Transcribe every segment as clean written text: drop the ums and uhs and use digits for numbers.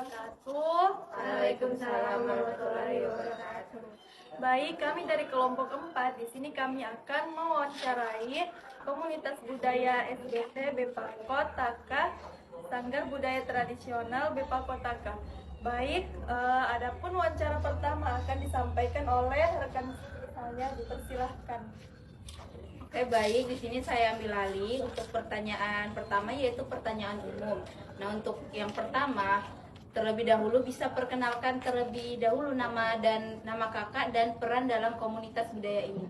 wabarakatuh. Waalaikumsalam warahmatullahi wabarakatuh. Baik, kami dari kelompok 4. Di sini kami akan mewawancarai komunitas budaya SBT Bepal Kotaka, Sanggar Budaya Tradisional Bepal Kotaka. Baik, adapun wawancara pertama akan disampaikan oleh rekan saya, dipersilahkan. Oke, baik, di sini saya ambil alih untuk pertanyaan pertama, yaitu pertanyaan umum. Nah, untuk yang pertama, terlebih dahulu bisa perkenalkan terlebih dahulu nama kakak dan peran dalam komunitas budaya ini.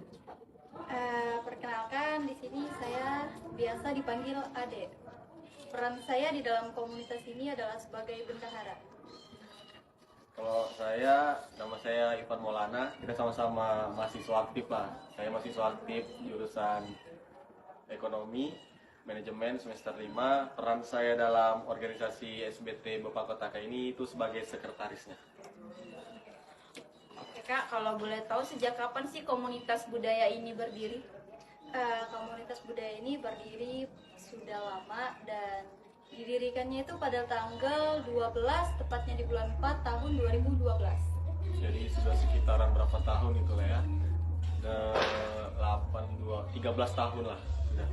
Perkenalkan, di sini saya biasa dipanggil Ade. Peran saya di dalam komunitas ini adalah sebagai bendahara. Kalau nama saya Ivan Maulana, kita sama-sama mahasiswa aktif lah. Saya mahasiswa aktif jurusan Ekonomi, Manajemen semester 5. Peran saya dalam organisasi SBT Bepal Kotaka ini itu sebagai sekretarisnya. Oke Kak, kalau boleh tahu sejak kapan sih komunitas budaya ini berdiri? Komunitas budaya ini berdiri sudah lama dan didirikannya itu pada tanggal 12, tepatnya di bulan 4 tahun 2012. Jadi sudah sekitaran berapa tahun itu lah ya? 13 tahun lah sudah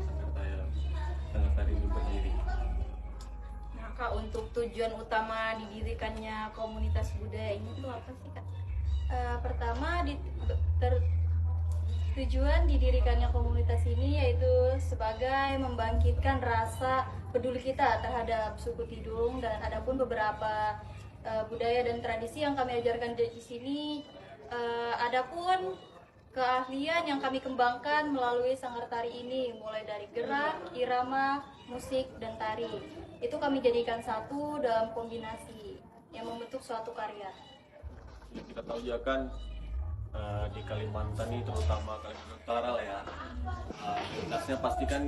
Sanggar ini berdiri. Nah Kak, untuk tujuan utama didirikannya komunitas budaya ini tuh apa sih Kak? Pertama, tujuan didirikannya komunitas ini yaitu sebagai membangkitkan rasa peduli kita terhadap suku Tidung, dan adapun beberapa budaya dan tradisi yang kami ajarkan di sini. Adapun keahlian yang kami kembangkan melalui sanggar tari ini, mulai dari gerak, irama, musik, dan tari. Itu kami jadikan satu dalam kombinasi yang membentuk suatu karya. Kita tahu juga kan di Kalimantan ini, terutama Kalimantan Utara lah ya, komunitasnya pasti kan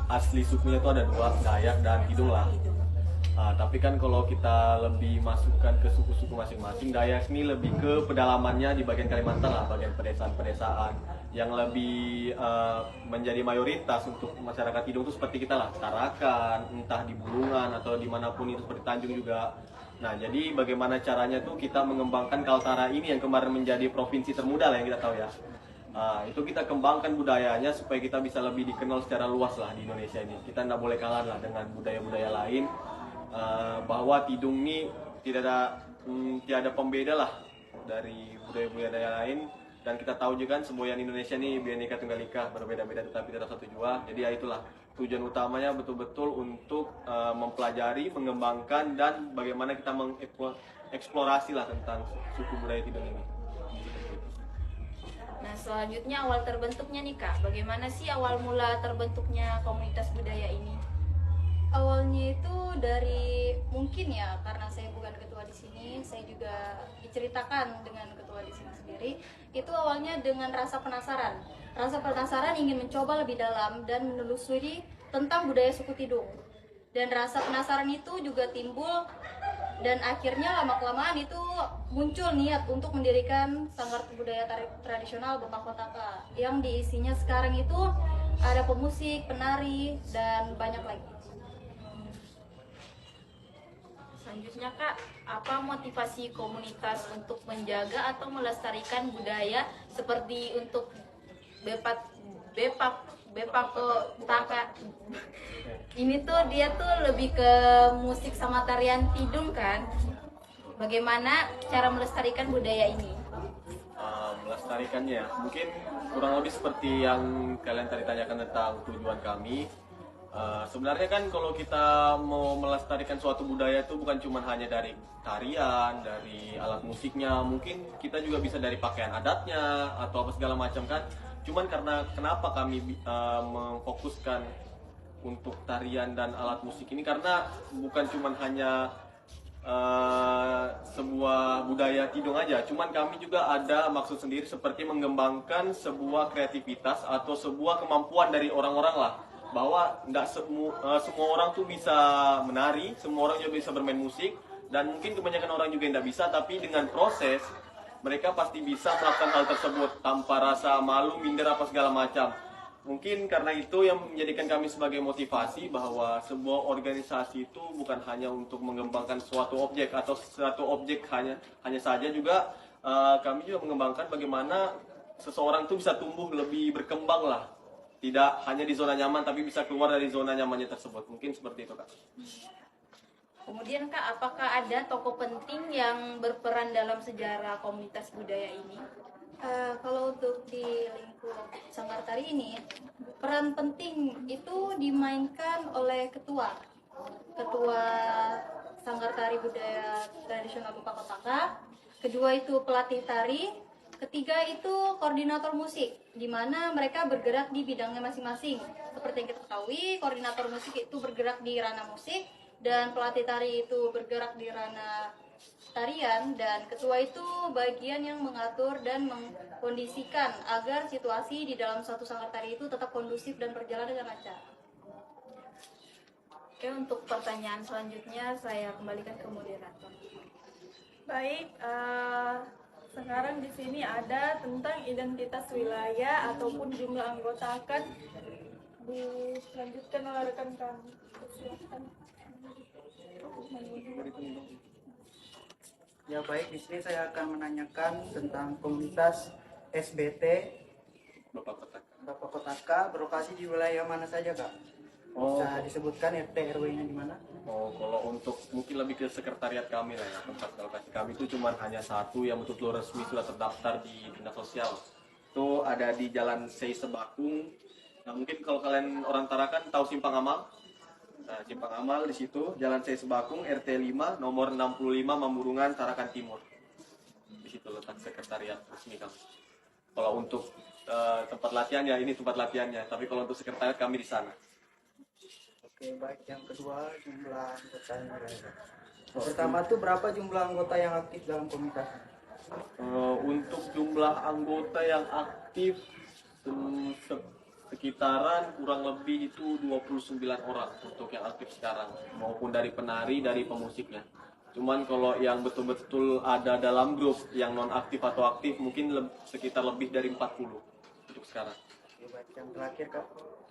asli sukunya itu ada dua, Dayak dan Tidung lah. Tapi kan kalau kita lebih masukkan ke suku-suku masing-masing, Dayak ini lebih ke pedalamannya di bagian Kalimantan lah, bagian pedesaan-pedesaan yang lebih menjadi mayoritas. Untuk masyarakat Tidung itu seperti kita lah, Tarakan, entah di Bulungan atau dimanapun itu, seperti Tanjung juga. Nah, jadi bagaimana caranya tuh kita mengembangkan Kaltara ini yang kemarin menjadi provinsi termuda lah yang kita tahu ya. Itu kita kembangkan budayanya supaya kita bisa lebih dikenal secara luas lah di Indonesia ini. Kita tidak boleh kalah lah dengan budaya-budaya lain. Bahwa Tidung ini tidak ada pembeda lah dari budaya-budaya lain. Dan kita tahu juga kan semboyan Indonesia ini Bhinneka Tunggal Ika, berbeda-beda tetapi tetap satu jua. Jadi ya itulah tujuan utamanya, betul-betul untuk mempelajari, mengembangkan, dan bagaimana kita mengeksplorasi lah tentang suku budaya Tidung ini. Nah, selanjutnya awal terbentuknya nih Kak, bagaimana sih awal mula terbentuknya komunitas budaya ini? Awalnya itu dari, mungkin ya karena saya bukan ketua di sini, saya juga diceritakan dengan ketua di sini sendiri. Itu awalnya dengan rasa penasaran ingin mencoba lebih dalam dan menelusuri tentang budaya suku Tidung. Dan rasa penasaran itu juga timbul, dan akhirnya lama-kelamaan itu muncul niat untuk mendirikan sanggar budaya tradisional Bepal Kotaka, yang diisinya sekarang itu ada pemusik, penari, dan banyak lagi. Selanjutnya Kak, apa motivasi komunitas untuk menjaga atau melestarikan budaya seperti untuk Bepal Kotaka? Ini tuh dia tuh lebih ke musik sama tarian Tidung kan? Bagaimana cara melestarikan budaya ini? Melestarikannya mungkin kurang lebih seperti yang kalian tadi tanyakan tentang tujuan kami. Sebenarnya kan kalau kita mau melestarikan suatu budaya itu bukan cuma hanya dari tarian, dari alat musiknya, mungkin kita juga bisa dari pakaian adatnya atau apa segala macam kan. Cuman karena kenapa kami memfokuskan untuk tarian dan alat musik ini, karena bukan cuma hanya sebuah budaya Tidung aja, cuman kami juga ada maksud sendiri seperti mengembangkan sebuah kreativitas atau sebuah kemampuan dari orang-orang lah, bahwa tidak semua orang tuh bisa menari, semua orang juga bisa bermain musik, dan mungkin kebanyakan orang juga tidak bisa, tapi dengan proses mereka pasti bisa melakukan hal tersebut tanpa rasa malu, minder apa segala macam. mungkin karena itu yang menjadikan kami sebagai motivasi bahwa sebuah organisasi itu bukan hanya untuk mengembangkan suatu objek atau suatu objek hanya saja, juga kami juga mengembangkan bagaimana seseorang itu bisa tumbuh lebih berkembang lah, tidak hanya di zona nyaman tapi bisa keluar dari zona nyamannya tersebut. Mungkin seperti itu, Kak. Kemudian Kak, apakah ada tokoh penting yang berperan dalam sejarah komunitas budaya ini? Kalau untuk di lingkup Sanggar Tari ini, peran penting itu dimainkan oleh ketua Sanggar Tari Budaya Tradisional Bepa Kotaka, kedua itu pelatih tari, ketiga itu koordinator musik, di mana mereka bergerak di bidangnya masing-masing. Seperti yang kita ketahui, koordinator musik itu bergerak di ranah musik, dan pelatih tari itu bergerak di ranah tarian, dan ketua itu bagian yang mengatur dan mengkondisikan agar situasi di dalam suatu sanggar tari itu tetap kondusif dan berjalan dengan lancar. Oke, untuk pertanyaan selanjutnya saya kembalikan ke moderator. Baik, sekarang di sini ada tentang identitas wilayah ataupun jumlah anggota, akan dilanjutkan oleh rekan kami. Silakan. Ya baik, di sini saya akan menanyakan tentang komunitas SBT Bapak Kotaka berlokasi di wilayah mana saja, Kak? Bisa disebutkan RT RW-nya di mana? Kalau untuk mungkin lebih ke sekretariat kami lah ya, tempat lokasi kami itu cuma hanya satu yang betul-betul resmi sudah terdaftar di dinas sosial. Itu ada di Jalan Sei Sebakung. Nah, mungkin kalau kalian orang Tarakan tahu Simpang Amal. Nah, Simpang Amal di situ, Jalan Sei Sebakung, RT 5, nomor 65, Mamurungan, Tarakan Timur. Di situ letak sekretariat resmi kami. Kalau untuk tempat latihan ya ini tempat latihannya, tapi kalau untuk sekretariat kami di sana. Oke, baik. Yang kedua, jumlah anggotanya. Pertama tuh berapa jumlah anggota yang aktif dalam komunitas? Untuk jumlah anggota yang aktif sekitaran kurang lebih itu 29 orang untuk yang aktif sekarang, maupun dari penari, dari pemusiknya. Cuman kalau yang betul-betul ada dalam grup yang non aktif atau aktif mungkin sekitar lebih dari 40 untuk sekarang. Oke, baik. Yang terakhir, Kak,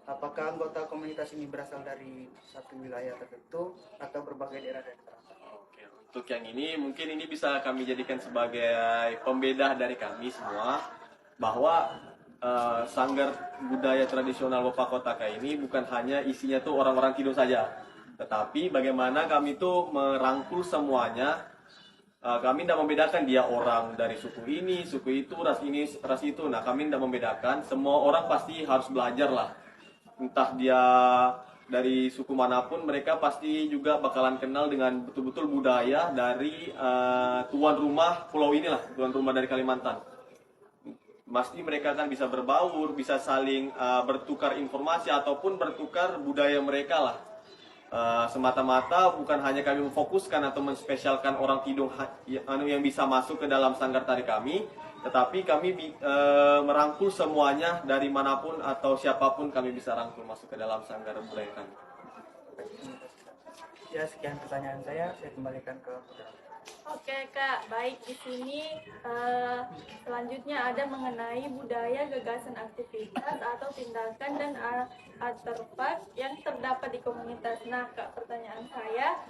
apakah anggota komunitas ini berasal dari satu wilayah tertentu atau berbagai daerah dari Tarakan? Oke, untuk yang ini mungkin ini bisa kami jadikan sebagai pembeda dari kami semua, bahwa Sanggar Budaya Tradisional Bepa Kotaka ini bukan hanya isinya tuh orang-orang Tidung saja, tetapi bagaimana kami tuh merangkul semuanya. Kami tidak membedakan dia orang dari suku ini, suku itu, ras ini, ras itu. Nah, kami tidak membedakan. Semua orang pasti harus belajar lah. Entah dia dari suku manapun, mereka pasti juga bakalan kenal dengan betul-betul budaya dari tuan rumah pulau inilah, tuan rumah dari Kalimantan. Pasti mereka akan bisa berbaur, bisa saling bertukar informasi ataupun bertukar budaya mereka lah. Semata-mata bukan hanya kami memfokuskan atau menspesialkan orang Tidung yang bisa masuk ke dalam sanggar tari kami, tetapi kami merangkul semuanya dari manapun atau siapapun kami bisa rangkul masuk ke dalam sanggar budaya kami. Ya, sekian pertanyaan saya kembalikan ke moderator. Oke Kak, baik, di sini selanjutnya ada mengenai budaya, gagasan, aktivitas atau tindakan dan artefak yang terdapat di komunitas. Nah Kak, pertanyaan saya,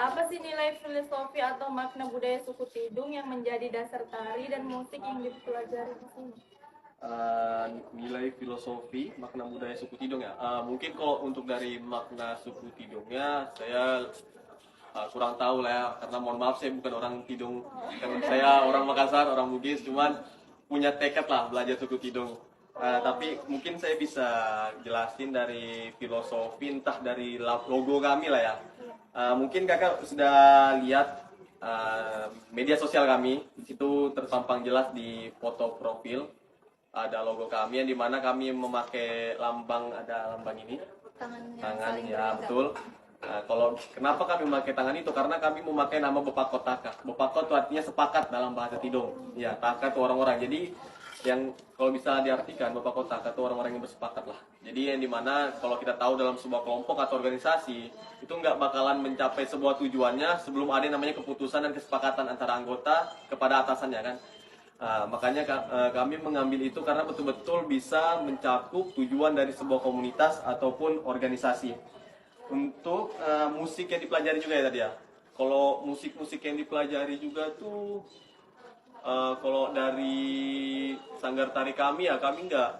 apa sih nilai filosofi atau makna budaya suku Tidung yang menjadi dasar tari dan musik yang dipelajari di sini? Nilai filosofi makna budaya suku Tidung ya. Mungkin kalau untuk dari makna suku Tidungnya saya kurang tahu lah ya, karena mohon maaf saya bukan orang Tidung, saya orang Makassar, orang Bugis, cuman punya tekad lah belajar suku Tidung. Tapi mungkin saya bisa jelasin dari filosofi, entah dari logo kami lah ya. Mungkin kakak sudah lihat media sosial kami, di situ terpampang jelas di foto profil ada logo kami yang dimana kami memakai lambang, ada lambang ini, tangan ya betul. Nah, kalau kenapa kami memakai tangan itu, karena kami memakai nama Bepa Kotaka. Bepa Kot itu artinya sepakat dalam bahasa Tidung. Ya, taka itu orang-orang. Jadi yang kalau bisa diartikan Bepa Kotaka itu orang-orang yang bersepakat lah. Jadi yang dimana kalau kita tahu dalam sebuah kelompok atau organisasi itu nggak bakalan mencapai sebuah tujuannya sebelum ada yang namanya keputusan dan kesepakatan antara anggota kepada atasannya kan. Makanya kami mengambil itu karena betul-betul bisa mencakup tujuan dari sebuah komunitas ataupun organisasi. Untuk musik yang dipelajari juga ya tadi ya. Kalau musik-musik yang dipelajari juga tuh kalau dari sanggar tari kami ya, kami nggak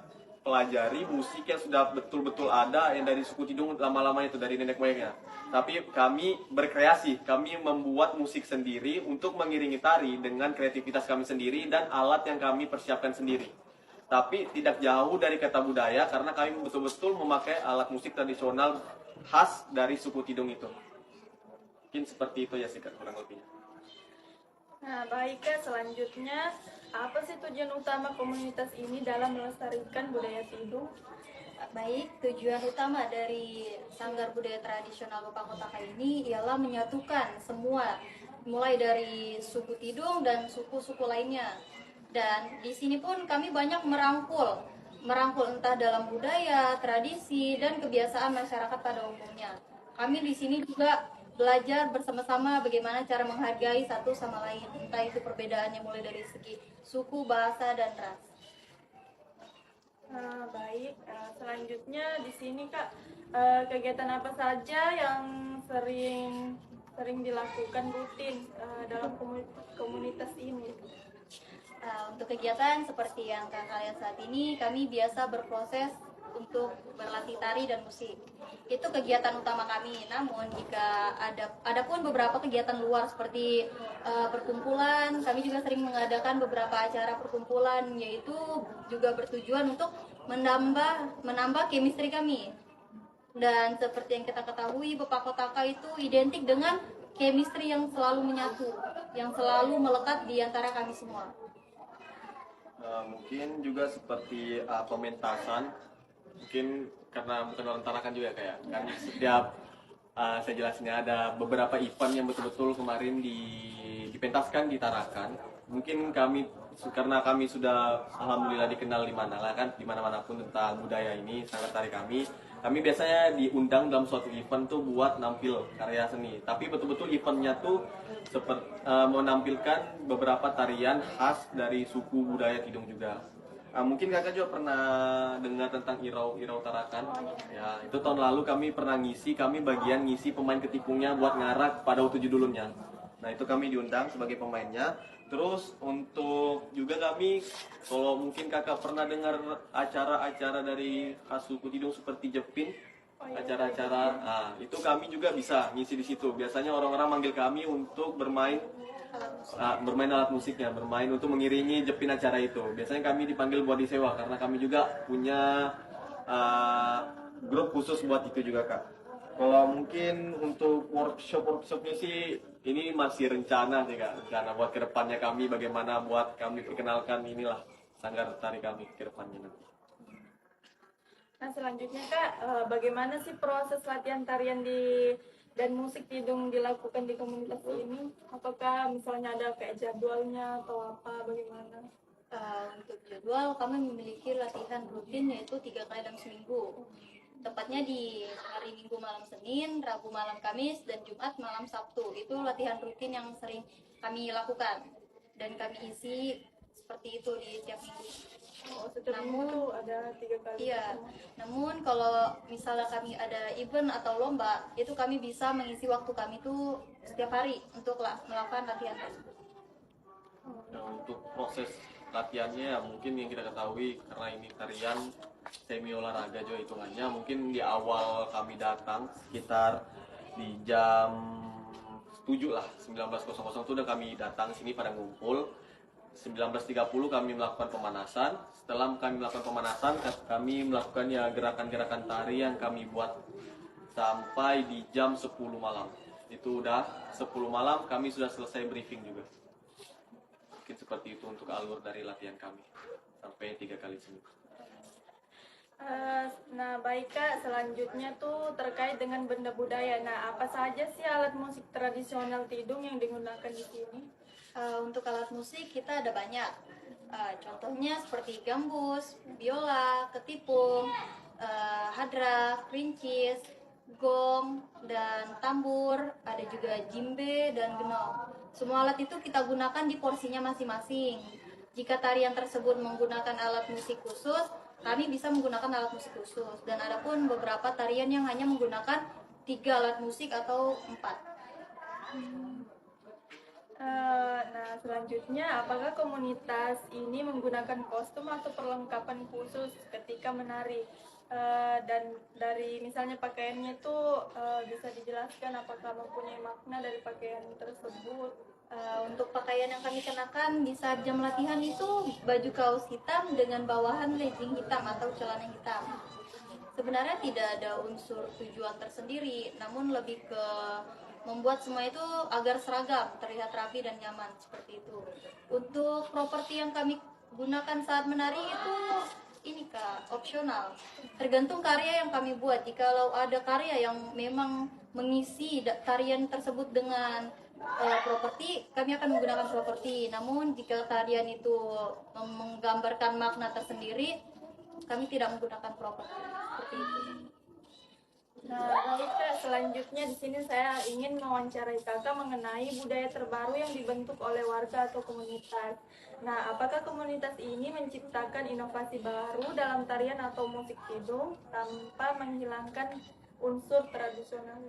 pelajari musik yang sudah betul-betul ada yang dari suku Tidung lama-lama itu, dari nenek moyangnya. Tapi kami berkreasi, kami membuat musik sendiri untuk mengiringi tari dengan kreativitas kami sendiri dan alat yang kami persiapkan sendiri. Tapi tidak jauh dari kata budaya karena kami betul-betul memakai alat musik tradisional khas dari suku Tidung itu. Mungkin seperti itu ya sih kurang lebihnya. Nah, baik Kak, selanjutnya apa sih tujuan utama komunitas ini dalam melestarikan budaya Tidung? Baik, tujuan utama dari Sanggar Budaya Tradisional Bepa Kotaka ini ialah menyatukan semua, mulai dari suku Tidung dan suku-suku lainnya. Dan di sini pun kami banyak merangkul entah dalam budaya, tradisi, dan kebiasaan masyarakat pada umumnya. Kami di sini juga belajar bersama-sama bagaimana cara menghargai satu sama lain, entah itu perbedaannya mulai dari segi suku, bahasa, dan ras. Baik, selanjutnya di sini Kak, kegiatan apa saja yang sering dilakukan rutin dalam komunitas ini? Untuk kegiatan seperti yang kakak lihat saat ini, kami biasa berproses untuk berlatih tari dan musik. Itu kegiatan utama kami. Namun jika ada pun beberapa kegiatan luar seperti perkumpulan, kami juga sering mengadakan beberapa acara perkumpulan, yaitu juga bertujuan untuk menambah chemistry kami. Dan seperti yang kita ketahui, Bepa Kotaka itu identik dengan chemistry yang selalu menyatu, yang selalu melekat di antara kami semua. Mungkin juga seperti pementasan, mungkin karena bukan orang Tarakan juga kayak kan setiap saya jelasinnya ada beberapa event yang betul-betul kemarin dipentaskan di Tarakan. Mungkin karena kami sudah alhamdulillah dikenal di mana pun tentang budaya ini, sanggar tari kami biasanya diundang dalam suatu event tuh buat nampil karya seni. Tapi betul-betul eventnya tuh seperti menampilkan beberapa tarian khas dari suku budaya Tidung juga. Mungkin kakak juga pernah dengar tentang Irau Tarakan. Ya, itu tahun lalu kami pernah kami bagian ngisi pemain ketikungnya buat ngarak pada waktu judulnya. Nah, itu kami diundang sebagai pemainnya. Terus untuk juga kami, kalau mungkin kakak pernah dengar acara-acara dari khas suku Tidung seperti Jepin, acara-acara, itu kami juga bisa ngisi di situ. Biasanya orang-orang manggil kami untuk bermain alat musiknya, bermain untuk mengiringi Jepin acara itu. Biasanya kami dipanggil buat disewa karena kami juga punya grup khusus buat itu juga kak. Kalau mungkin untuk workshopnya sih ini masih rencana sih kak, rencana buat kedepannya kami bagaimana buat kami perkenalkan inilah sanggar tari kami ke depannya nanti. Nah, selanjutnya Kak, bagaimana sih proses latihan tarian dan musik Tidung dilakukan di komunitas ini? Apakah misalnya ada kayak jadwalnya atau apa, bagaimana? Untuk jadwal, kami memiliki latihan rutin yaitu 3 kali dalam seminggu. Tepatnya di hari Minggu malam Senin, Rabu malam Kamis, dan Jumat malam Sabtu. Itu latihan rutin yang sering kami lakukan. Dan kami isi seperti itu di tiap minggu. Setiap minggu tuh ada 3 kali. Iya, namun kalau misalnya kami ada event atau lomba, itu kami bisa mengisi waktu kami tuh setiap hari untuk melakukan latihan tersebut. Nah, untuk proses latihannya mungkin yang kita ketahui karena ini tarian semi olahraga juga hitungannya, mungkin di awal kami datang sekitar di jam 7 lah, 19.00 itu udah kami datang sini pada ngumpul. 19.30 kami melakukan pemanasan. Setelah kami melakukan pemanasan, kami melakukan ya gerakan-gerakan tari yang kami buat sampai di jam 10 malam. Itu udah 10 malam kami sudah selesai briefing juga. Mungkin seperti itu untuk alur dari latihan kami sampai 3 kali seminggu. Nah, baik Kak, selanjutnya tuh terkait dengan benda budaya. Nah, apa saja sih alat musik tradisional Tidung yang digunakan di sini? Untuk alat musik kita ada banyak. Contohnya seperti gambus, biola, ketipung, hadra, kerincis, gong, dan tambur. Ada juga jimbe dan genong. Semua alat itu kita gunakan di porsinya masing-masing. Jika tarian tersebut menggunakan alat musik khusus, kami bisa menggunakan alat musik khusus. Dan ada pun beberapa tarian yang hanya menggunakan 3 alat musik atau 4. Nah, selanjutnya, apakah komunitas ini menggunakan kostum atau perlengkapan khusus ketika menari? Dan dari misalnya pakaiannya itu bisa dijelaskan apakah mempunyai makna dari pakaian tersebut? Untuk pakaian yang kami kenakan di saat jam latihan itu baju kaos hitam dengan bawahan legging hitam atau celana hitam. Sebenarnya tidak ada unsur tujuan tersendiri, namun lebih ke membuat semua itu agar seragam, terlihat rapi dan nyaman seperti itu. Untuk properti yang kami gunakan saat menari itu ini Kak, opsional. Tergantung karya yang kami buat. Jikalau ada karya yang memang mengisi tarian tersebut dengan properti, kami akan menggunakan properti. Namun jika tarian itu menggambarkan makna tersendiri, kami tidak menggunakan properti seperti itu. Nah, baik Kak, selanjutnya di sini saya ingin mewawancarai Kakak mengenai budaya terbaru yang dibentuk oleh warga atau komunitas. Nah, apakah komunitas ini menciptakan inovasi baru dalam tarian atau musik kidung tanpa menghilangkan unsur tradisional?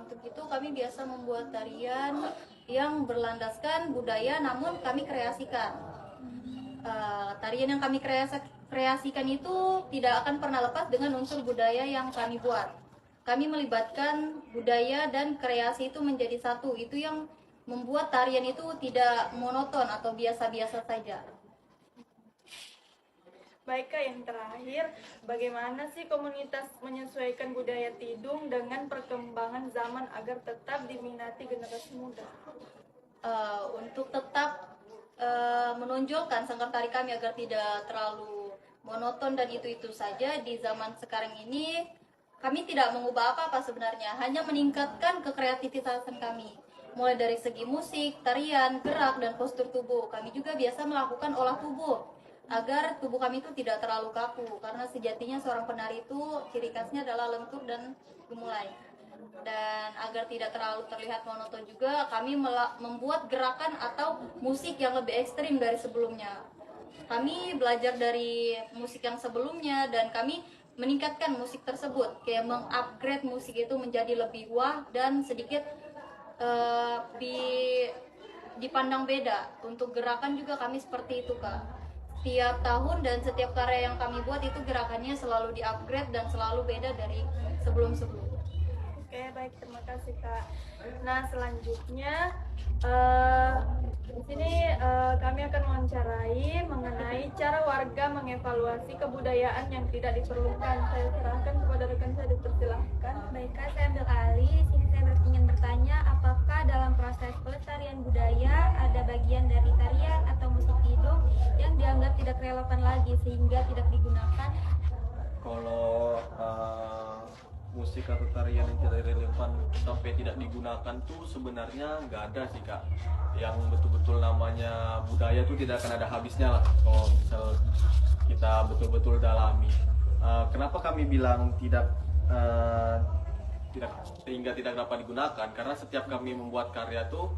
Untuk itu kami biasa membuat tarian yang berlandaskan budaya namun kami kreasikan. Tarian yang kami kreasikan itu tidak akan pernah lepas dengan unsur budaya yang kami buat. Kami melibatkan budaya dan kreasi itu menjadi satu. Itu yang membuat tarian itu tidak monoton atau biasa-biasa saja. Baik Kak, yang terakhir, bagaimana sih komunitas menyesuaikan budaya Tidung dengan perkembangan zaman agar tetap diminati generasi muda? Untuk tetap menonjolkan sanggar tari kami agar tidak terlalu monoton dan itu-itu saja di zaman sekarang ini, kami tidak mengubah apa-apa sebenarnya, hanya meningkatkan kekreativitasan kami. Mulai dari segi musik, tarian, gerak, dan postur tubuh. Kami juga biasa melakukan olah tubuh agar tubuh kami itu tidak terlalu kaku, karena sejatinya seorang penari itu ciri khasnya adalah lentur dan gemulai. Dan agar tidak terlalu terlihat monoton juga, kami membuat gerakan atau musik yang lebih ekstrim dari sebelumnya. Kami belajar dari musik yang sebelumnya dan kami meningkatkan musik tersebut, kayak mengupgrade musik itu menjadi lebih wah dan sedikit dipandang beda. Untuk gerakan juga kami seperti itu Kak. Setiap tahun dan setiap karya yang kami buat itu gerakannya selalu di-upgrade dan selalu beda dari sebelum-sebelumnya. Oke, baik, terima kasih Kak. Nah, selanjutnya di sini kami akan mewawancarai mengenai cara warga mengevaluasi kebudayaan yang tidak diperlukan. Saya serahkan kepada rekan saya, dipersilahkan. Baik Kak, saya ambil alih. Sini saya ingin bertanya, apakah dalam proses pelestarian budaya ada bagian dari tarian atau musik Tidung yang dianggap tidak relevan lagi sehingga tidak digunakan? Kalau musik atau tarian yang tidak relevan sampai tidak digunakan tuh sebenarnya nggak ada sih Kak. Yang betul-betul namanya budaya tuh tidak akan ada habisnya lah kalau misal kita betul-betul dalami. Kenapa kami bilang tidak sehingga tidak dapat digunakan? Karena setiap kami membuat karya tuh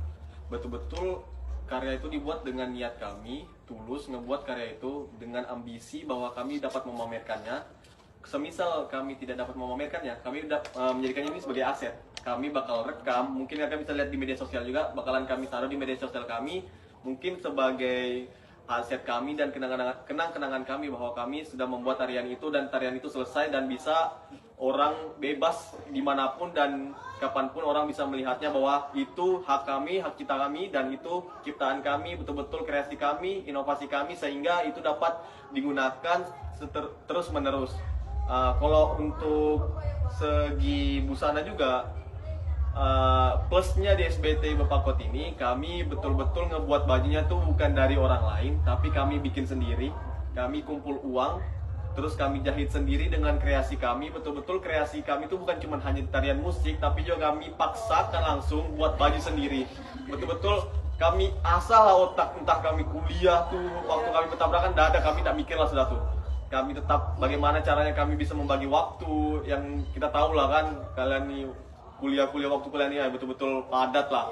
betul-betul karya itu dibuat dengan niat kami tulus ngebuat karya itu dengan ambisi bahwa kami dapat memamerkannya. Semisal kami tidak dapat memamerkannya, kami menjadikannya ini sebagai aset. Kami bakal rekam, mungkin kalian bisa lihat di media sosial juga, bakalan kami taruh di media sosial kami, mungkin sebagai aset kami dan kenang-kenangan kami bahwa kami sudah membuat tarian itu dan tarian itu selesai dan bisa orang bebas dimanapun dan kapanpun orang bisa melihatnya bahwa itu hak kami, hak cipta kami, dan itu ciptaan kami, betul-betul kreasi kami, inovasi kami, sehingga itu dapat digunakan terus menerus. Kalau untuk segi busana juga, plusnya di SBT Bepakot ini kami betul-betul ngebuat bajunya tuh bukan dari orang lain, tapi kami bikin sendiri. Kami kumpul uang, terus kami jahit sendiri dengan kreasi kami. Betul-betul kreasi kami itu bukan cuma hanya tarian musik, tapi juga kami paksakan langsung buat baju sendiri. Betul-betul kami asal lah otak, entah kami kuliah tuh waktu kami bertabrakan, kami tak mikir lah sudah tuh. Kami tetap bagaimana caranya kami bisa membagi waktu, yang kita tahu lah kan, kalian nih kuliah waktu kuliah ini ya betul-betul padat lah.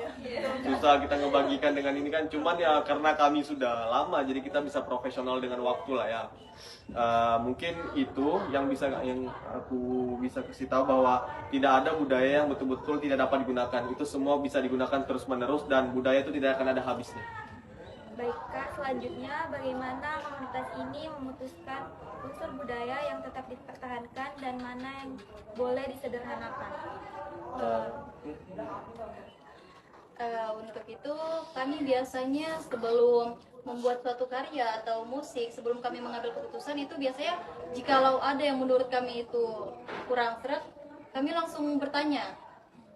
Susah kita ngebagikan dengan ini kan, cuman ya karena kami sudah lama jadi kita bisa profesional dengan waktu lah ya. Mungkin itu yang aku bisa kasih tahu, bahwa tidak ada budaya yang betul-betul tidak dapat digunakan. Itu semua bisa digunakan terus-menerus dan budaya itu tidak akan ada habisnya. Baik Kak, selanjutnya bagaimana komunitas ini memutuskan unsur budaya yang tetap dipertahankan dan mana yang boleh disederhanakan? Untuk itu kami biasanya sebelum membuat suatu karya atau musik, sebelum kami mengambil keputusan itu biasanya jikalau ada yang menurut kami itu kurang seret, kami langsung bertanya.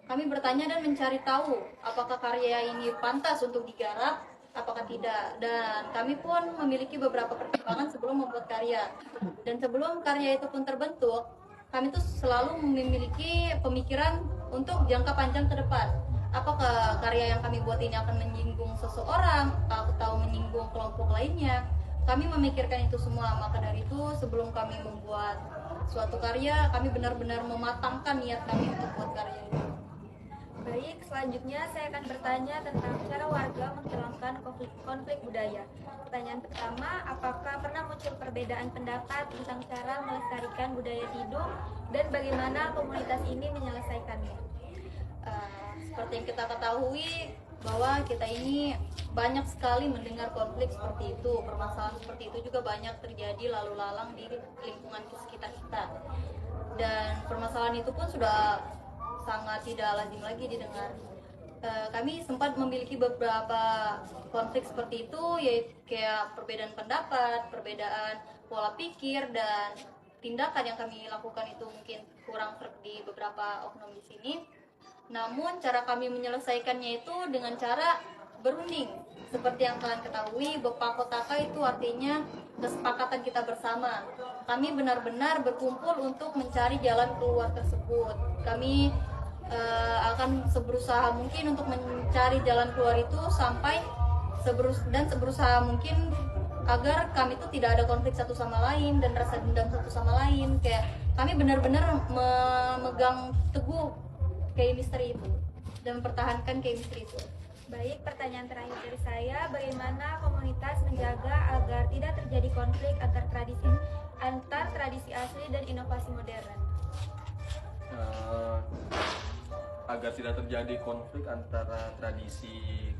Kami bertanya dan mencari tahu apakah karya ini pantas untuk digarap, apakah tidak. Dan kami pun memiliki beberapa pertimbangan sebelum membuat karya. Dan sebelum karya itu pun terbentuk, kami tuh selalu memiliki pemikiran untuk jangka panjang ke depan. Apakah karya yang kami buat ini akan menyinggung seseorang atau menyinggung kelompok lainnya? Kami memikirkan itu semua. Maka dari itu sebelum kami membuat suatu karya, kami benar-benar mematangkan niat kami untuk buat karya itu. Baik, selanjutnya saya akan bertanya tentang cara warga menghilangkan konflik budaya. Pertanyaan pertama, apakah pernah muncul perbedaan pendapat tentang cara melestarikan budaya Tidung dan bagaimana komunitas ini menyelesaikannya? Seperti yang kita ketahui bahwa kita ini banyak sekali mendengar konflik seperti itu, permasalahan seperti itu juga banyak terjadi lalu lalang di lingkungan sekitar kita. Dan permasalahan itu pun sudah sangat tidak lazim lagi didengar. Kami sempat memiliki beberapa konflik seperti itu, yaitu kayak perbedaan pendapat, perbedaan pola pikir, dan tindakan yang kami lakukan itu mungkin kurang serg di beberapa oknum di sini. Namun cara kami menyelesaikannya itu dengan cara berunding. Seperti yang kalian ketahui, Bepakotaka itu artinya kesepakatan kita bersama. Kami benar-benar berkumpul untuk mencari jalan keluar tersebut. Kami akan seberusaha mungkin untuk mencari jalan keluar itu sampai seberusaha mungkin agar kami itu tidak ada konflik satu sama lain dan rasa dendam satu sama lain. Kayak kami benar-benar memegang teguh chemistry itu dan mempertahankan chemistry itu. Baik, pertanyaan terakhir dari saya, bagaimana komunitas menjaga agar tidak terjadi konflik antar tradisi asli dan inovasi modern? Agar tidak terjadi konflik antara tradisi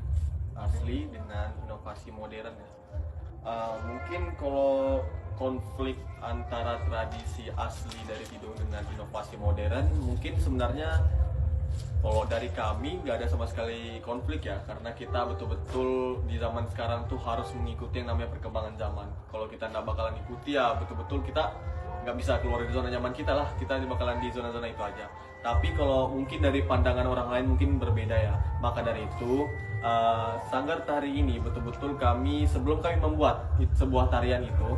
asli dengan inovasi modern ya. Mungkin kalau konflik antara tradisi asli dari Tidung dengan inovasi modern, mungkin sebenarnya kalau dari kami nggak ada sama sekali konflik ya, karena kita betul-betul di zaman sekarang tuh harus mengikuti yang namanya perkembangan zaman. Kalau kita nggak bakalan ikuti ya betul-betul kita nggak bisa keluar dari zona nyaman kita lah, kita bakalan di zona-zona itu aja. Tapi kalau mungkin dari pandangan orang lain mungkin berbeda ya, maka dari itu Sanggar Tari ini betul-betul kami sebelum kami membuat sebuah tarian itu,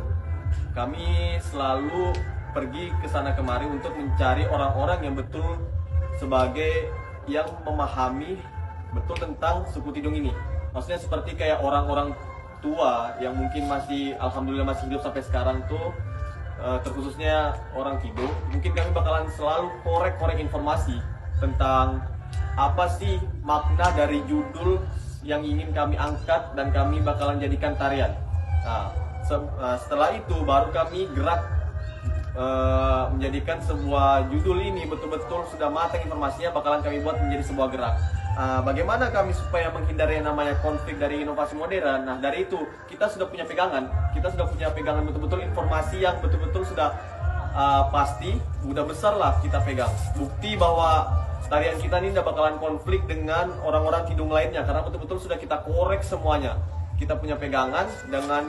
kami selalu pergi ke sana kemari untuk mencari orang-orang yang betul sebagai yang memahami betul tentang suku Tidung ini. Maksudnya seperti kayak orang-orang tua yang mungkin masih alhamdulillah masih hidup sampai sekarang tuh, terkhususnya orang Tidung, mungkin kami bakalan selalu korek-korek informasi tentang apa sih makna dari judul yang ingin kami angkat dan kami bakalan jadikan tarian. Nah, setelah itu baru kami gerak menjadikan sebuah judul ini betul-betul sudah matang informasinya, bakalan kami buat menjadi sebuah gerak. Bagaimana kami supaya menghindari yang namanya konflik dari inovasi modern? Nah, dari itu kita sudah punya pegangan, betul-betul informasi yang betul-betul sudah pasti, udah besar lah kita pegang. Bukti bahwa tarian kita ini tidak bakalan konflik dengan orang-orang Tidung lainnya, karena betul-betul sudah kita korek semuanya. Kita punya pegangan dengan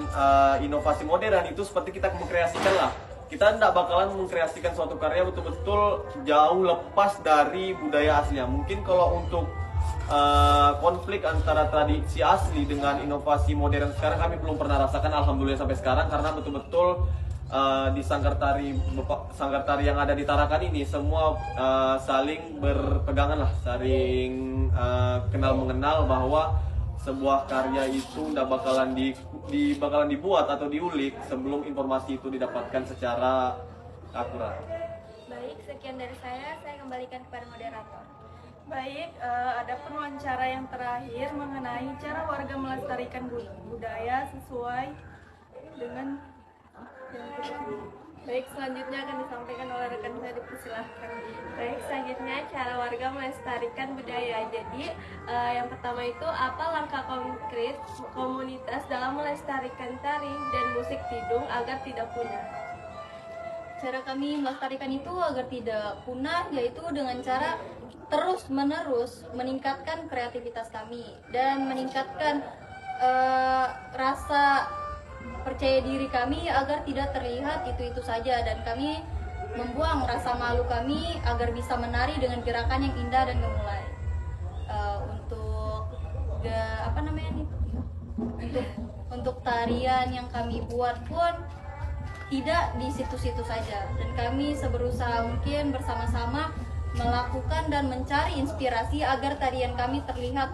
inovasi modern itu seperti kita mengkreasikan lah. Kita tidak bakalan mengkreasikan suatu karya betul-betul jauh lepas dari budaya aslinya. Mungkin kalau untuk konflik antara tradisi asli dengan inovasi modern sekarang kami belum pernah rasakan, alhamdulillah sampai sekarang, karena betul-betul di Sanggar Tari yang ada di Tarakan ini semua saling berpegangan lah, saling kenal mengenal bahwa sebuah karya itu tidak bakalan dibuat atau diulik sebelum informasi itu didapatkan secara akurat. Baik, sekian dari saya kembalikan kepada moderator. Baik, ada pun wawancara yang terakhir mengenai cara warga melestarikan budaya sesuai dengan Baik, selanjutnya akan disampaikan oleh rekan saya, dipersilahkan. Baik, selanjutnya cara warga melestarikan budaya. Jadi, yang pertama itu apa langkah konkret komunitas dalam melestarikan tari dan musik tidung agar tidak punah? Cara kami melestarikan itu agar tidak punah yaitu dengan cara terus-menerus meningkatkan kreativitas kami dan meningkatkan rasa percaya diri kami agar tidak terlihat itu-itu saja, dan kami membuang rasa malu kami agar bisa menari dengan gerakan yang indah dan gemulai. Untuk tarian yang kami buat pun tidak di situ-situ saja, dan kami seberusaha mungkin bersama-sama melakukan dan mencari inspirasi agar tarian kami terlihat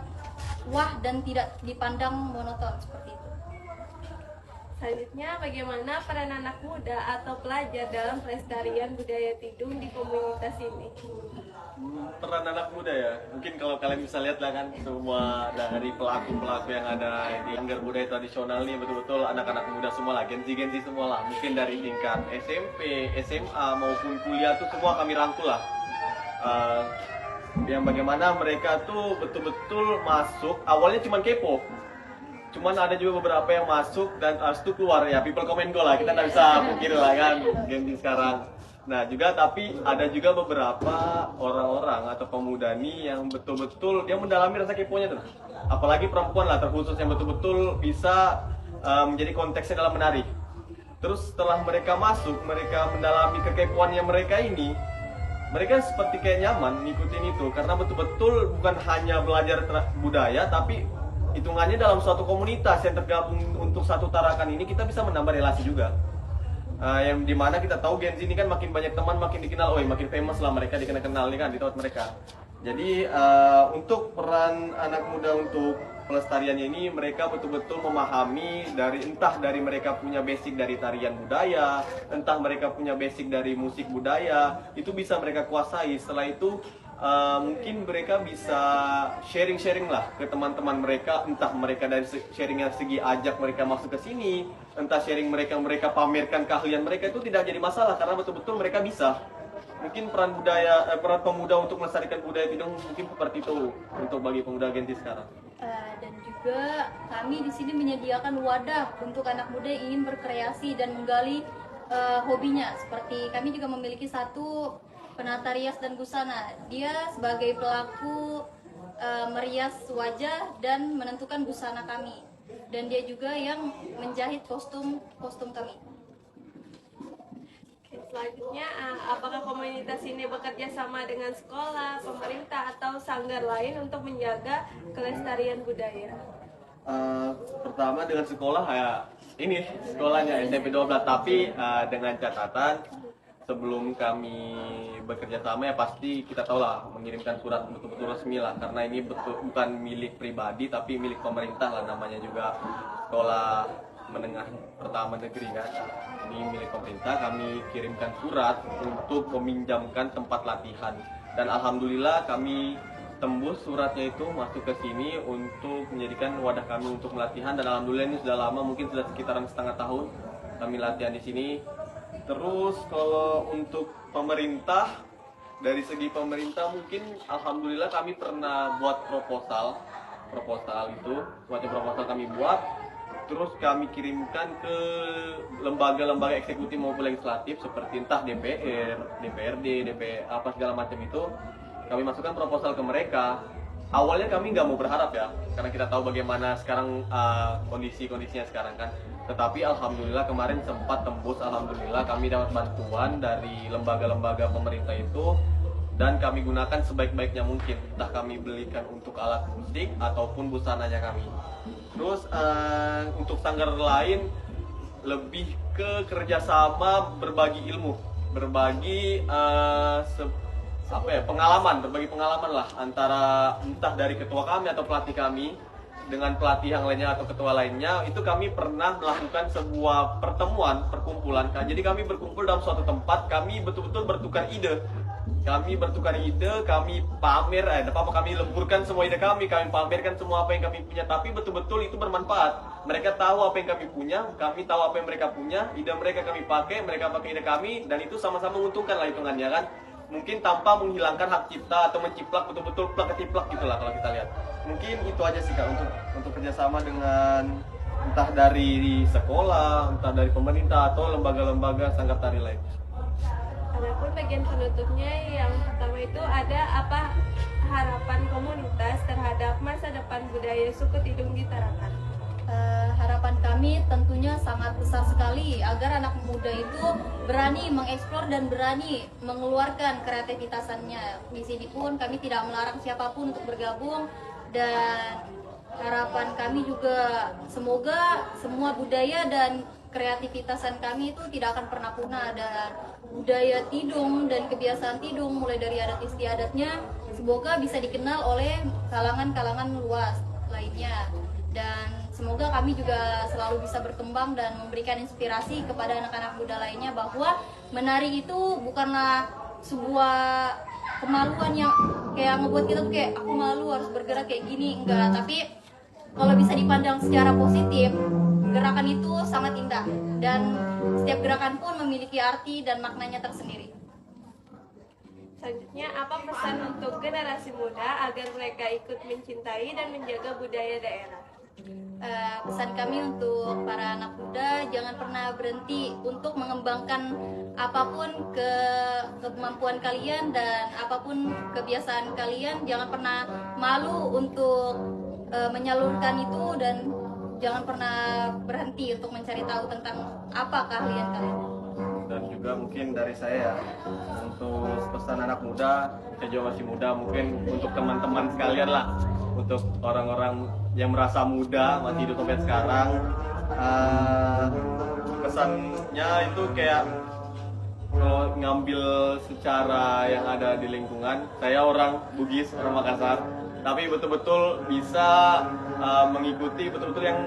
wah dan tidak dipandang monoton seperti itu. Selanjutnya, bagaimana peran anak muda atau pelajar dalam pelestarian budaya tidung di komunitas ini? Peran anak muda ya, mungkin kalau kalian bisa lihat lah kan, semua dari pelaku-pelaku yang ada di Sanggar Budaya Tradisional nih betul-betul anak-anak muda semua lah, gensi-gensi semua lah, mungkin dari tingkat SMP, SMA maupun kuliah tuh semua kami rangkul lah. Yang bagaimana mereka tuh betul-betul masuk, awalnya cuma kepo, cuman ada juga beberapa yang masuk dan harus tuh keluar ya, people come and go lah, kita nggak bisa mungkin lah kan gensi sekarang. Nah juga tapi ada juga beberapa orang-orang atau pemuda nih yang betul-betul dia mendalami rasa keponya tuh, apalagi perempuan lah terkhusus yang betul-betul bisa menjadi konteksnya dalam menari. Terus setelah mereka masuk, mereka mendalami kekepoannya mereka ini, mereka seperti kayak nyaman ngikutin itu karena betul-betul bukan hanya belajar budaya, tapi hitungannya dalam suatu komunitas yang tergabung untuk satu tarakan ini kita bisa menambah relasi juga. Yang dimana kita tahu Gen Z ini kan makin banyak teman, makin dikenal, makin famous lah mereka, dikenal nih kan di tempat mereka. Jadi untuk peran anak muda untuk pelestariannya ini, mereka betul-betul memahami entah dari mereka punya basic dari tarian budaya, entah mereka punya basic dari musik budaya, itu bisa mereka kuasai. Setelah itu mungkin mereka bisa sharing-sharing lah ke teman-teman mereka, entah mereka dari sharingnya segi ajak mereka masuk ke sini, entah sharing mereka pamerkan keahlian mereka, itu tidak jadi masalah karena betul-betul mereka bisa. Mungkin peran pemuda untuk melestarikan budaya tidung mungkin seperti itu untuk bagi pemuda Gen Z sekarang. Dan juga kami di sini menyediakan wadah untuk anak muda yang ingin berkreasi dan menggali hobinya. Seperti kami juga memiliki satu penata rias dan busana. Dia sebagai pelaku merias wajah dan menentukan busana kami. Dan dia juga yang menjahit kostum kami. Selanjutnya, apakah komunitas ini bekerja sama dengan sekolah, pemerintah, atau sanggar lain untuk menjaga kelestarian budaya? Pertama dengan sekolah ya, ini sekolahnya SMP 12, tapi dengan catatan sebelum kami bekerja sama ya pasti kita tahu lah mengirimkan surat betul-betul resmi lah, karena ini bukan milik pribadi tapi milik pemerintah lah, namanya juga sekolah menengah pertama negeri kan, ini milik pemerintah. Kami kirimkan surat untuk meminjamkan tempat latihan dan alhamdulillah kami tembus suratnya itu masuk ke sini untuk menjadikan wadah kami untuk melatihan, dan alhamdulillah ini sudah lama, mungkin sudah sekitaran setengah tahun kami latihan di sini. Terus kalau untuk pemerintah, dari segi pemerintah mungkin alhamdulillah kami pernah buat proposal itu, semacam proposal kami buat, terus kami kirimkan ke lembaga-lembaga eksekutif maupun legislatif seperti entah DPR, DPRD, apa segala macam itu. Kami masukkan proposal ke mereka. Awalnya kami nggak mau berharap ya, karena kita tahu bagaimana sekarang kondisinya sekarang kan. Tetapi alhamdulillah kemarin sempat tembus, alhamdulillah kami dapat bantuan dari lembaga-lembaga pemerintah itu, dan kami gunakan sebaik-baiknya mungkin. Entah kami belikan untuk alat musik ataupun busananya kami. Terus untuk sanggar lain lebih ke kerjasama, berbagi ilmu, berbagi berbagi pengalaman lah antara entah dari ketua kami atau pelatih kami dengan pelatih yang lainnya atau ketua lainnya. Itu kami pernah melakukan sebuah perkumpulan. Jadi kami berkumpul dalam suatu tempat, kami betul-betul bertukar ide. kami bertukar ide, kami pamer, kami lemburkan semua ide kami pamerkan semua apa yang kami punya, tapi betul-betul itu bermanfaat. Mereka tahu apa yang kami punya, kami tahu apa yang mereka punya, ide mereka kami pakai, mereka pakai ide kami, dan itu sama-sama menguntungkan lah hitungannya kan. Mungkin tanpa menghilangkan hak cipta atau menciplak betul-betul plak-ketiplak gitulah kalau kita lihat. Mungkin itu aja sih Kak untuk kerjasama dengan entah dari sekolah, entah dari pemerintah atau lembaga-lembaga sanggar tari lain. Adapun bagian penutupnya yang pertama itu ada apa harapan komunitas terhadap masa depan budaya suku Tidung di Tarakan. Harapan kami tentunya sangat besar sekali agar anak muda itu berani mengeksplor dan berani mengeluarkan kreativitasannya. Di sini pun kami tidak melarang siapapun untuk bergabung, dan harapan kami juga semoga semua budaya dan kreativitasan kami itu tidak akan pernah punah, dan budaya Tidung dan kebiasaan Tidung mulai dari adat istiadatnya semoga bisa dikenal oleh kalangan-kalangan luas lainnya, dan semoga kami juga selalu bisa berkembang dan memberikan inspirasi kepada anak-anak muda lainnya bahwa menari itu bukanlah sebuah kemaluan yang kayak ngebuat kita tuh kayak aku malu harus bergerak kayak gini, enggak, tapi kalau bisa dipandang secara positif, gerakan itu sangat indah dan setiap gerakan pun memiliki arti dan maknanya tersendiri. Selanjutnya, apa pesan untuk generasi muda agar mereka ikut mencintai dan menjaga budaya daerah? Pesan kami untuk para anak muda, jangan pernah berhenti untuk mengembangkan apapun kemampuan kalian dan apapun kebiasaan kalian. Jangan pernah malu untuk menyalurkan itu, dan jangan pernah berhenti untuk mencari tahu tentang apa keahlian kalian. Dan juga mungkin dari saya untuk pesan anak muda, saya juga masih muda, mungkin untuk teman-teman sekalian lah, untuk orang-orang yang merasa muda masih hidup sampai sekarang, pesannya itu kayak ngambil secara yang ada di lingkungan. Saya orang Bugis, orang Makassar, tapi betul-betul bisa mengikuti betul-betul yang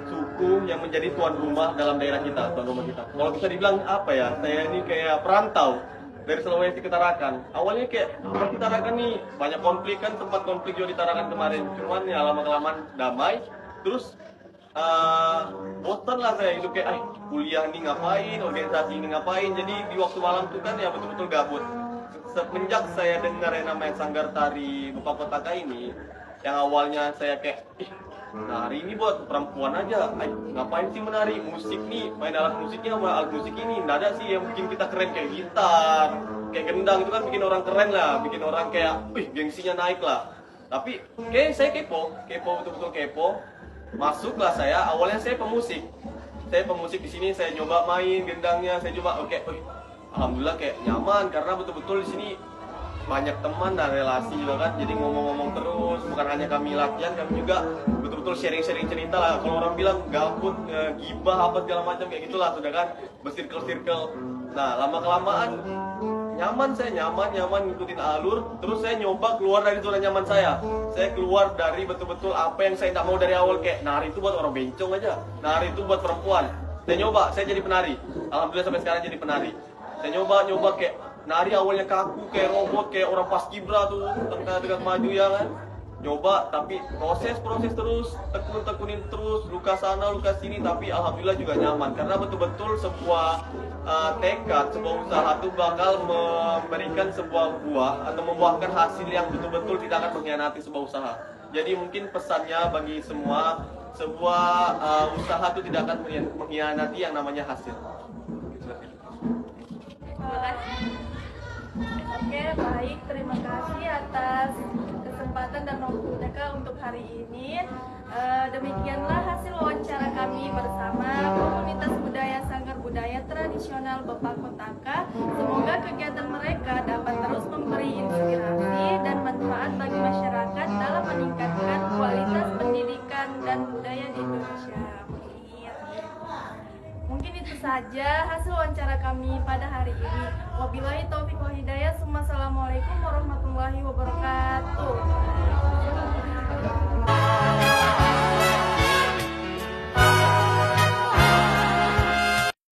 suku yang menjadi tuan rumah dalam daerah kita, tuan rumah kita. Kalau bisa dibilang apa ya, saya ini kayak perantau dari Sulawesi ke Tarakan. Awalnya kayak di Tarakan nih banyak konflik kan, sempat konflik juga di Tarakan kemarin. Cuman ya lama-kelamaan damai. Terus bosan lah saya itu kayak kuliah nih ngapain, organisasi ini ngapain. Jadi di waktu malam tuh kan ya betul-betul gabut. Semenjak saya dengar yang namanya Sanggar Tari Bapak Kotaka ini, yang awalnya saya kayak nari ini buat perempuan aja, ngapain sih menari, musik nih, main alat musiknya sama alat musik ini, nggak ada sih yang bikin kita keren kayak gitar, kayak gendang, itu kan bikin orang keren lah, bikin orang kayak, gengsinya naik lah. Tapi kayak saya kepo, betul-betul kepo, masuklah saya. Awalnya saya pemusik di sini, saya coba main gendangnya, saya coba, alhamdulillah kayak nyaman karena betul-betul di sini banyak teman dan relasi juga kan, jadi ngomong-ngomong terus, bukan hanya kami latihan, kami juga betul-betul sharing-sharing cerita lah. Kalau orang bilang gabut, gibah apa segala macam kayak gitulah, sudah kan, bersirkel-sirkel. Nah lama-kelamaan saya nyaman ngikutin alur, terus saya nyoba keluar dari zona nyaman saya keluar dari betul-betul apa yang saya tidak mau dari awal, kayak nari itu buat orang bencong aja, nari itu buat perempuan. Saya jadi penari, alhamdulillah sampai sekarang jadi penari. Saya nyoba kayak nari awalnya kaku kayak robot, kayak orang paskibra tuh, tengah maju ya kan. Nyoba tapi proses terus, tekunin terus, luka sana luka sini, tapi alhamdulillah juga nyaman karena betul-betul sebuah tekad, sebuah usaha itu bakal memberikan sebuah buah atau membuahkan hasil yang betul-betul tidak akan mengkhianati sebuah usaha. Jadi mungkin pesannya bagi semua, sebuah usaha itu tidak akan mengkhianati yang namanya hasil. Terima kasih. Oke, baik. Terima kasih atas kesempatan dan waktu mereka untuk hari ini. Demikianlah hasil wawancara kami bersama komunitas budaya Sanggar Budaya Tradisional Bapak Kotaka. Semoga kegiatan mereka dapat terus memberi inspirasi dan manfaat bagi masyarakat dalam meningkatkan kualitas pendidikan dan budaya di Indonesia. Mungkin itu saja hasil wawancara kami pada hari ini. Wabillahi taufiq wal hidayah. Assalamualaikum warahmatullahi wabarakatuh.